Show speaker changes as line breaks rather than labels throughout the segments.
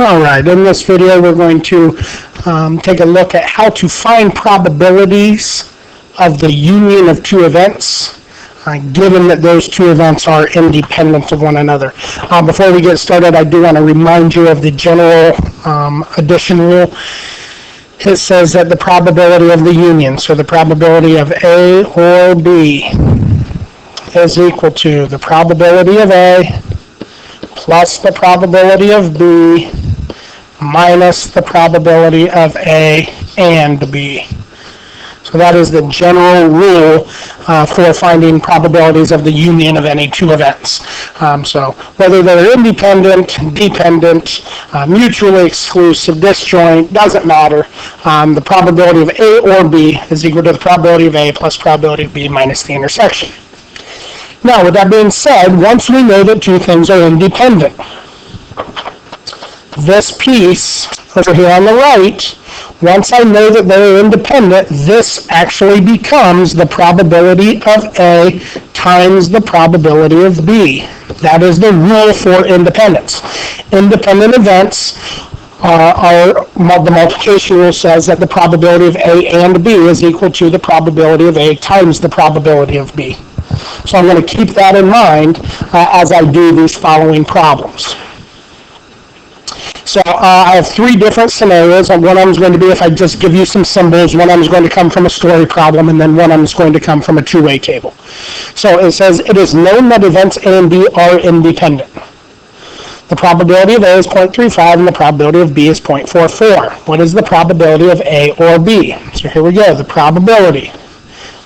Alright, in this video we're going to take a look at how to find probabilities of the union of two events, given that those two events are independent of one another. Before we get started, I do want to remind you of the general addition rule. It says that the probability of the union, so the probability of A or B, is equal to the probability of A plus the probability of B minus the probability of A and B. So that is the general rule for finding probabilities of the union of any two events. So whether they're independent, dependent, mutually exclusive, disjoint, doesn't matter. The probability of A or B is equal to the probability of A plus probability of B minus the intersection. Now, with that being said, once we know that two things are independent, this piece over here on the right, once I know that they're independent, this actually becomes the probability of A times the probability of B. That is the rule for independence. Independent events the multiplication rule says that the probability of A and B is equal to the probability of A times the probability of B. So I'm going to keep that in mind as I do these following problems. So I have three different scenarios. One of them is going to be if I just give you some symbols. One of them is going to come from a story problem, and then one of them is going to come from a two-way table. So it says it is known that events A and B are independent. The probability of A is 0.35 and the probability of B is 0.44. What is the probability of A or B? So here we go. The probability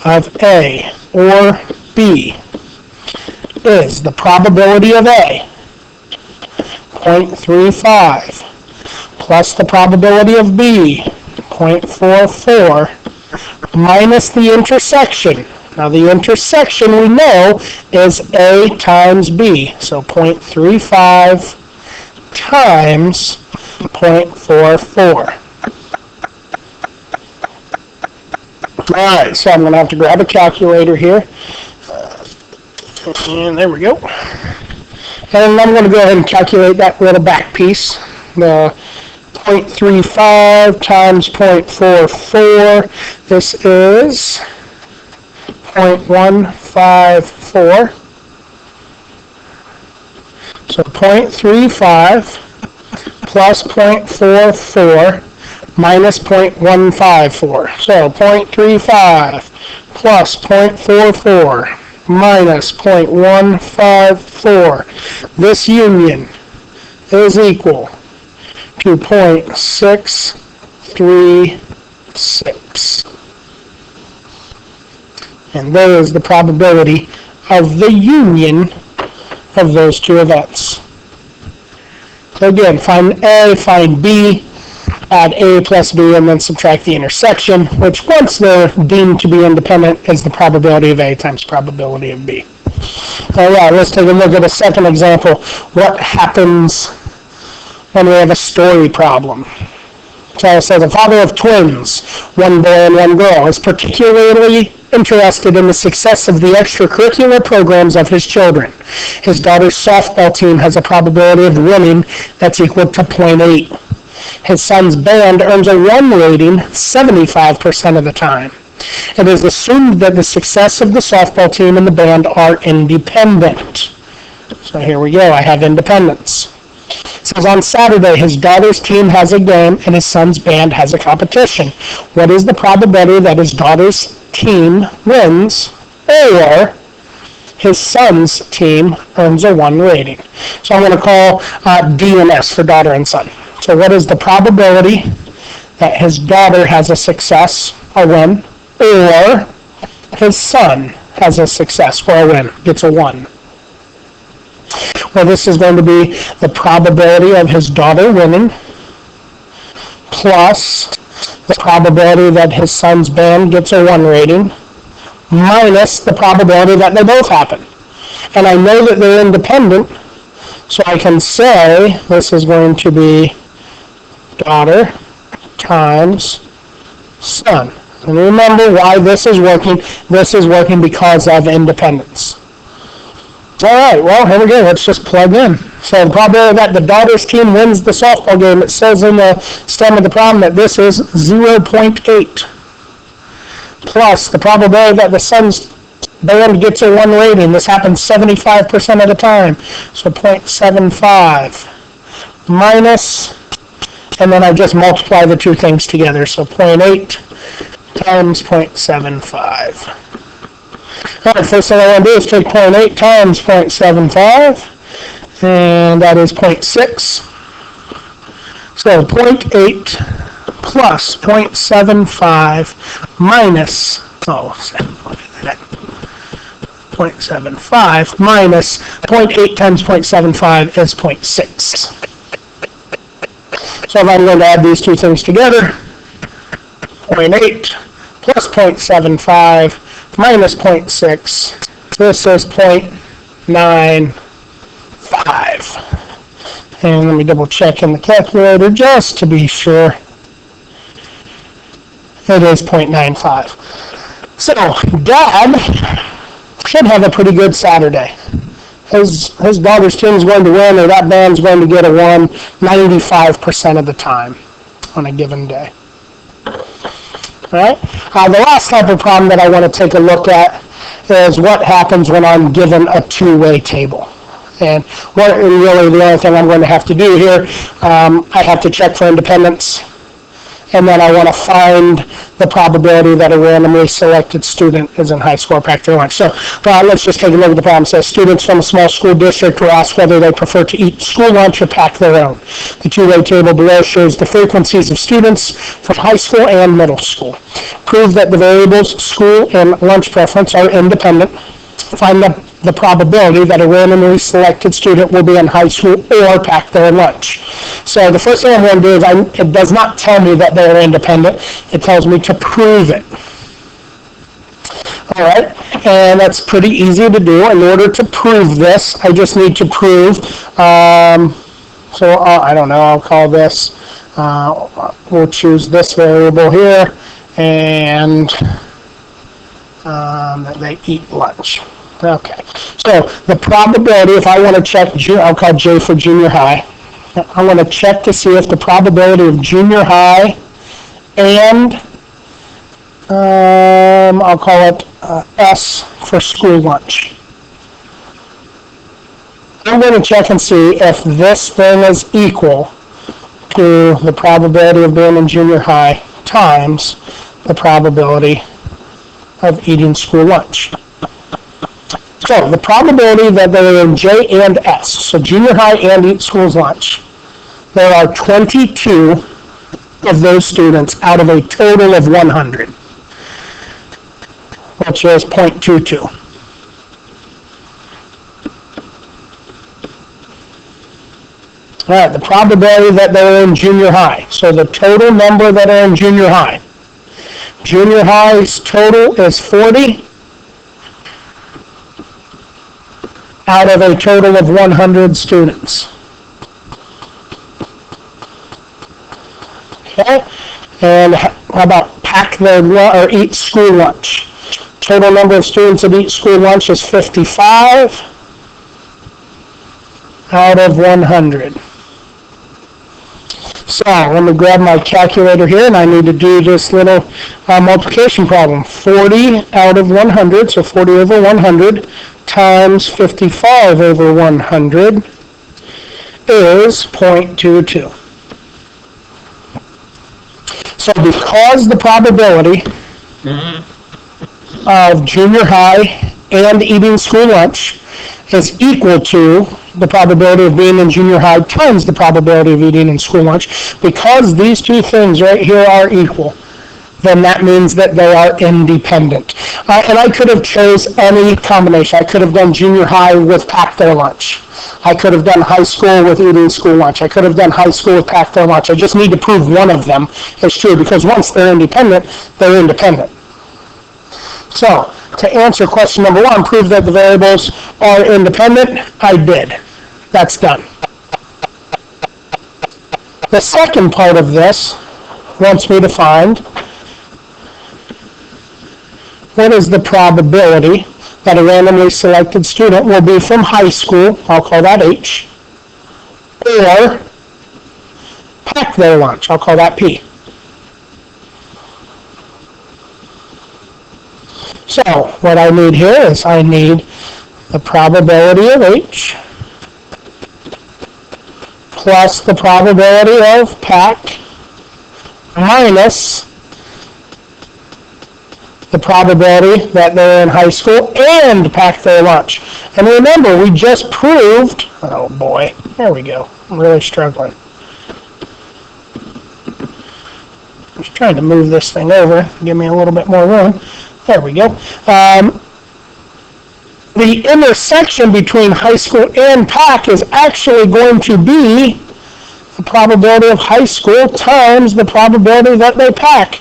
of A or B is the probability of A, 0.35, plus the probability of B, 0.44, minus the intersection. Now the intersection we know is A times B, so 0.35 times 0.44. Alright, so I'm going to have to grab a calculator here. And there we go. And I'm going to go ahead and calculate that little back piece. The 0.35 times 0.44. This is 0.154. So 0.35 plus 0.44 minus 0.154. So 0.35 plus 0.44 minus 0.154. This union is equal to 0.636. And there is the probability of the union of those two events. So again, find A, find B, add A plus B, and then subtract the intersection, which once they're deemed to be independent is the probability of A times probability of B. All right, let's take a look at a second example. What happens when we have a story problem? So it says a father of twins, one boy and one girl, is particularly interested in the success of the extracurricular programs of his children. His daughter's softball team has a probability of winning that's equal to 0.8. His son's band earns a 1 rating 75% of the time. It is assumed that the success of the softball team and the band are independent. So here we go. I have independence. It says on Saturday, his daughter's team has a game and his son's band has a competition. What is the probability that his daughter's team wins or his son's team earns a 1 rating? So I'm going to call D and S for daughter and son. So what is the probability that his daughter has a success, a win, or his son has a success or a win, gets a 1? Well, this is going to be the probability of his daughter winning plus the probability that his son's band gets a 1 rating minus the probability that they both happen. And I know that they're independent, so I can say this is going to be daughter times son. And remember why this is working. This is working because of independence. All right, well, here we go. Let's just plug in. So the probability that the daughter's team wins the softball game, it says in the stem of the problem that this is 0.8. Plus the probability that the son's band gets a 1 rating. This happens 75% of the time. So 0.75 minus, and then I just multiply the two things together. So 0.8 times 0.75. All right, first thing I want to do is take 0.8 times 0.75, and that is 0.6. So 0.8 plus 0.75 minus, 0.75 minus 0.8 times 0.75 is 0.6. So if I'm going to add these two things together, 0.8 plus 0.75 minus 0.6, this is 0.95. And let me double check in the calculator just to be sure. It is 0.95. So Dad should have a pretty good Saturday. His daughter's team is going to win, or that band's going to get a 1 95% of the time on a given day. All right. The last type of problem that I want to take a look at is what happens when I'm given a two-way table. And really the only thing I'm going to have to do here, I have to check for independence, and then I want to find the probability that a randomly selected student is in high school or packed their lunch. So let's just take a look at the problem. It says students from a small school district were asked whether they prefer to eat school lunch or pack their own. The two-way table below shows the frequencies of students from high school and middle school. Prove that the variables school and lunch preference are independent. Find the probability that a randomly selected student will be in high school or pack their lunch. So the first thing I'm going to do is it does not tell me that they're independent. It tells me to prove it. All right, and that's pretty easy to do. In order to prove this, I just need to prove, I don't know, I'll call this, we'll choose this variable here, and that they eat lunch. Okay, so the probability, if I want to check, I'll call J for junior high. I want to check to see if the probability of junior high and I'll call it S for school lunch. I'm going to check and see if this thing is equal to the probability of being in junior high times the probability of eating school lunch. So the probability that they're in J and S, so junior high and eat school's lunch, there are 22 of those students out of a total of 100, which is 0.22. All right, the probability that they're in junior high, so the total number that are in junior high. Junior high's total is 40 out of a total of 100 students. Okay, and how about pack their or eat school lunch? Total number of students that eat school lunch is 55 out of 100. So let me grab my calculator here, and I need to do this little multiplication problem. 40 out of 100, so 40 over 100, times 55 over 100 is 0.22. So because the probability of junior high and eating school lunch is equal to the probability of being in junior high times the probability of eating in school lunch, because these two things right here are equal, then that means that they are independent. And I could have chose any combination. I could have done junior high with pack their lunch. I could have done high school with eating school lunch. I could have done high school with pack their lunch. I just need to prove one of them is true, because once they're independent, they're independent. So, to answer question number 1, prove that the variables are independent, I did. That's done. The second part of this wants me to find what is the probability that a randomly selected student will be from high school, I'll call that H, or pack their lunch, I'll call that P. So what I need here is I need the probability of H plus the probability of pack minus the probability that they're in high school and pack their lunch. And remember, we just proved, oh boy, there we go. I'm really struggling. I'm just trying to move this thing over, give me a little bit more room. There we go. The intersection between high school and pack is actually going to be the probability of high school times the probability that they pack,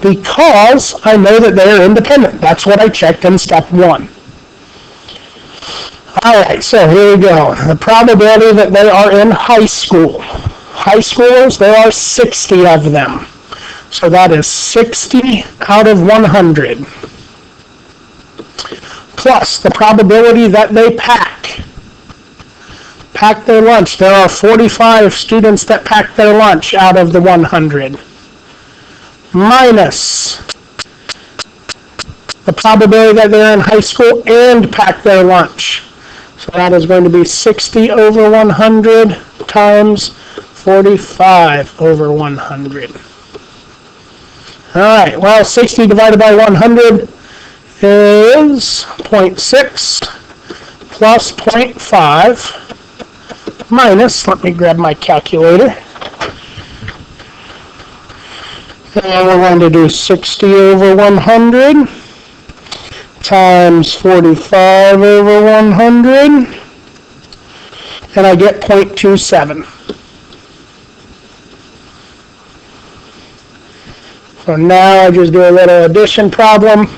because I know that they are independent. That's what I checked in step 1. Alright, so here we go. The probability that they are in high school. High schoolers, there are 60 of them. So that is 60 out of 100. Plus the probability that they pack their lunch. There are 45 students that pack their lunch out of the 100. Minus the probability that they're in high school and pack their lunch. So that is going to be 60 over 100 times 45 over 100. Alright, well, 60 divided by 100 is 0.6 plus 0.5 minus, let me grab my calculator, and we're going to do 60 over 100 times 45 over 100, and I get 0.27. So now I just do a little addition problem.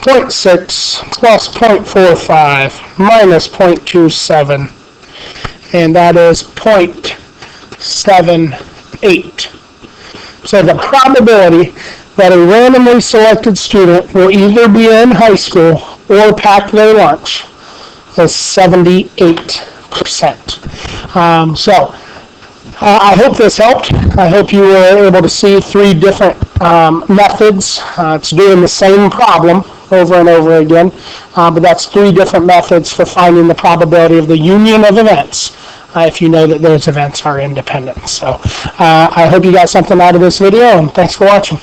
0.6 plus 0.45 minus 0.27, and that is 0.78. So the probability that a randomly selected student will either be in high school or pack their lunch is 78%. I hope this helped. I hope you were able to see 3 different methods. It's doing the same problem over and over again, but that's 3 different methods for finding the probability of the union of events if you know that those events are independent. So I hope you got something out of this video, and thanks for watching.